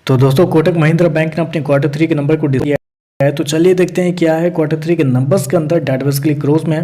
तो दोस्तों कोटक महिंद्रा बैंक ने अपने क्वार्टर थ्री के नंबर को डिस्प्ले किया है। तो चलिए देखते हैं क्या है क्वार्टर थ्री के नंबर्स के अंदर डाटा बेसिकली ग्रोथ में है।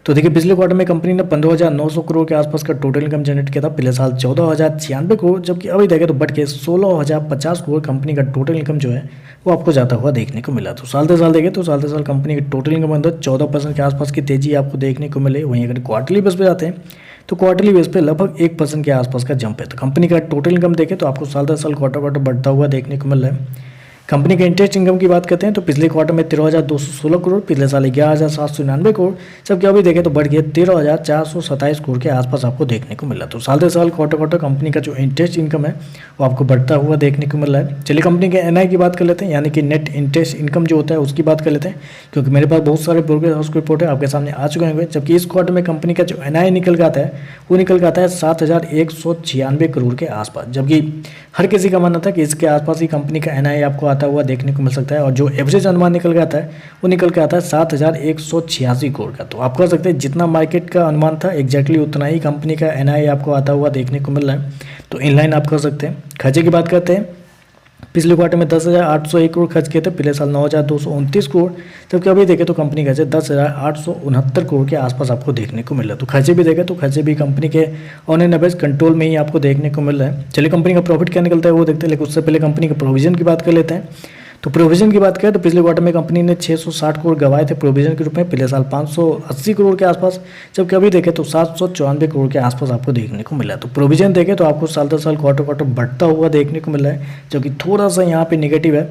तो देखिए पिछले क्वार्टर में कंपनी ने 15,900 करोड़ के आसपास का टोटल इनकम जनरेट किया था। पिछले साल 14,096 करोड़, जबकि अभी देखें तो बढ़ के 16,050 करोड़ कंपनी का टोटल इनकम जो है वो आपको जाता हुआ देखने को मिला। तो साल दर साल देखें तो साल दर साल कंपनी के टोटल इनकम अंदर 14% के आसपास की तेजी आपको देखने को मिले। वहीं अगर क्वार्टरली बेस पे जाते हैं तो क्वार्टरली बेस पे लगभग 1% के आसपास का जंप है। तो कंपनी का टोटल इनकम देखें तो आपको साल दर साल क्वार्टर बढ़ता हुआ देखने को मिल रहा है। कंपनी के इंटरेस्ट इनकम की बात करते हैं तो पिछले क्वार्टर में 13,216 करोड़, पिछले साल 11,799 करोड़, जबकि अभी देखें तो बढ़ गया 13,427 करोड़ के आसपास आपको देखने को मिला। तो साल दर साल क्वार्टर कंपनी का जो इंटरेस्ट इनकम है वो आपको बढ़ता हुआ देखने को मिल रहा है। चलिए कंपनी के एनआई की बात कर लेते हैं, यानी कि नेट इंटरेस्ट इनकम जो होता है उसकी बात कर लेते हैं, क्योंकि मेरे पास बहुत सारे ब्रोकरेज हाउस की रिपोर्ट है आपके सामने आ चुके होंगे। जबकि इस क्वार्टर में कंपनी का जो एनआई निकल के आता है वो निकल के आता है 7,196 करोड़ के आसपास, जबकि हर किसी का मानना था कि इसके आसपास ही कंपनी का एनआई आपको आता हुआ देखने को मिल सकता है। और जो एवरेज अनुमान निकल के आता है वो निकल के आता है 7,186 करोड़ का। तो आप कह सकते हैं जितना मार्केट का अनुमान था एग्जैक्टली उतना ही कंपनी का एनआई आपको आता हुआ देखने को मिल रहा है। तो इनलाइन आप कर सकते हैं। खर्चे की बात करते हैं, पिछले क्वार्टर में 10,801 करोड़ खर्च किए थे, पिछले साल 9,229 करोड़, जबकि अभी देखें तो कंपनी खर्चे 10,869 करोड़ के आसपास आपको देखने को मिल रहा है। तो खर्चे भी देखें तो खर्चे भी कंपनी के ऑन एन एवरेज कंट्रोल में ही आपको देखने को मिल रहा है। चलिए कंपनी का प्रॉफिट क्या निकलता है वो देखते हैं, लेकिन उससे पहले कंपनी के प्रोविजन की बात कर लेते हैं। तो प्रोविजन की बात करें तो पिछले क्वार्टर में कंपनी ने 660 करोड़ गंवाए थे प्रोविजन के रूप में, पिछले साल 580 करोड़ के आसपास, जबकि अभी देखें तो 794 करोड़ के आसपास आपको देखने को मिला। तो प्रोविजन देखें तो आपको साल दर साल क्वार्टर बढ़ता हुआ देखने को मिला है, जो कि थोड़ा सा यहाँ पे नेगेटिव है।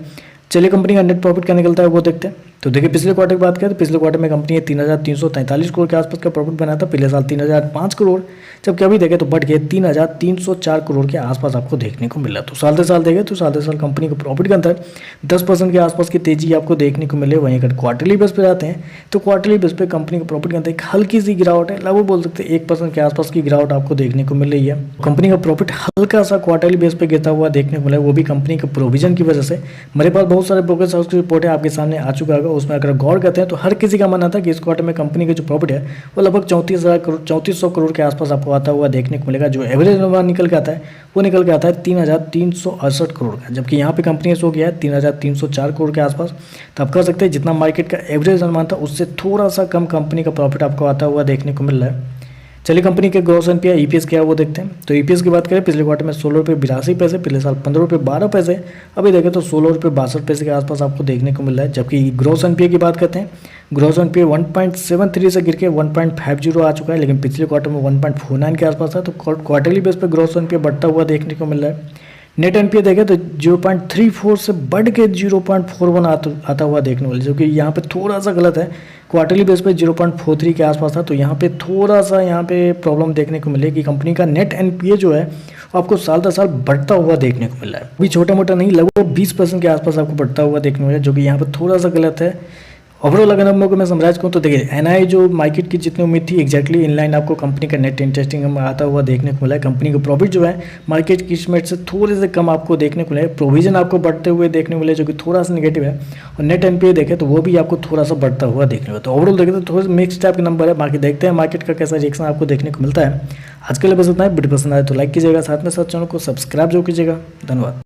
चलिए कंपनी का नेट प्रॉफिट क्या निकलता है वो देखते हैं। तो देखिए पिछले क्वार्टर की बात करें तो पिछले क्वार्टर में कंपनी ने 3,343 करोड़ के आसपास का प्रॉफिट बनाया था, पिछले साल 3,005 करोड़, जबकि अभी देखें तो बढ़ के 3,304 करोड़ के आसपास आपको देखने को मिला। तो साल दर साल देखें तो साल दर साल कंपनी के प्रॉफिट के अंदर 10% के आसपास की तेजी आपको देखने को मिले। वहीं अगर क्वार्टरली बेस पे जाते हैं तो क्वार्टरली बेस पे कंपनी के प्रॉफिट के अंदर एक हल्की सी गिरावट है, लगभग बोल सकते हैं 1% के आसपास की गिरावट आपको देखने को मिल रही है। कंपनी का प्रॉफिट हल्का सा क्वार्टरली बेस पे गिरता हुआ देखने को मिला है, वो भी कंपनी के प्रोविजन की वजह से। मेरे पास बहुत सारे ब्रोकरेज हाउस की रिपोर्ट है आपके सामने आ चुका होगा, उसमें अगर गौर करते हैं तो हर किसी का मानना था कि इस क्वार्टर में कंपनी का जो प्रॉफिट है वो लगभग 34,000 करोड़ के आसपास आपको आता हुआ देखने को मिलेगा। जो एवरेज अनुमान निकल के आता है वो निकल के आता है 3,368 करोड़ का, जबकि यहाँ पे कंपनी ने शो किया है 3,304 करोड़ के आसपास। तो आप कह सकते हैं जितना मार्केट का एवरेज अनुमान था उससे थोड़ा सा कम कंपनी का प्रॉफिट आपको आता हुआ देखने को मिल रहा है। चलिए कंपनी के ग्रॉस एनपीए ईपीएस क्या है वो देखते हैं। तो ईपीएस की बात करें पिछले क्वार्टर में 16,82 पिछले साल 15,12, अभी देखें तो 16,62 के आसपास आपको देखने को मिल रहा है। जबकि ग्रॉस एनपीए की बात करते हैं, ग्रॉस एनपीए 1.73 से गिर के 1.50 आ चुका है, लेकिन पिछले क्वार्टर में 1.49 के आसपास था। तो क्वार्टरली बेस पर ग्रॉस एनपीए बढ़ता हुआ देखने को मिल रहा है। नेट एनपीए देखें तो 0.34 से बढ़ के 0.41 आता हुआ देखने वाले, जो कि यहाँ पे थोड़ा सा गलत है। क्वार्टरली बेस पे 0.43 के आसपास था, तो यहाँ पे थोड़ा सा यहाँ पे प्रॉब्लम देखने को मिले कि कंपनी का नेट एनपीए जो है वो आपको साल दर साल बढ़ता हुआ देखने को मिल रहा है। अभी छोटा मोटा नहीं, लगभग 20% के आसपास आपको बढ़ता हुआ देखने को मिला, जो कि यहाँ पर थोड़ा सा गलत है। ओवरऑल अगर हम लोग मैं समराइज करूँ तो देखिए एनआई जो मार्केट की जितनी उम्मीद थी एग्जैक्टली इनलाइन आपको कंपनी का नेट इंटरेस्ट इनकम आता हुआ देखने को मिला है। कंपनी का प्रॉफिट जो है मार्केट की एस्टिमेट से थोड़े से कम आपको देखने को मिला है। प्रोविजन आपको बढ़ते हुए देखने को मिले, जो कि थोड़ा सा नेगेटिव है। और नेट एनपीए देखें तो वो भी आपको थोड़ा सा बढ़ता हुआ देखने को मिला। तो ओवरऑल देखें तो थोड़ा मिक्स टाइप के नंबर है। बाकी देखते हैं मार्केट का कैसा रिएक्शन आपको देखने को मिलता है। आज के लिए बस इतना है। वीडियो पसंद आए तो लाइक कीजिएगा, साथ में साथ चैनल को सब्सक्राइब जरूर कीजिएगा। धन्यवाद।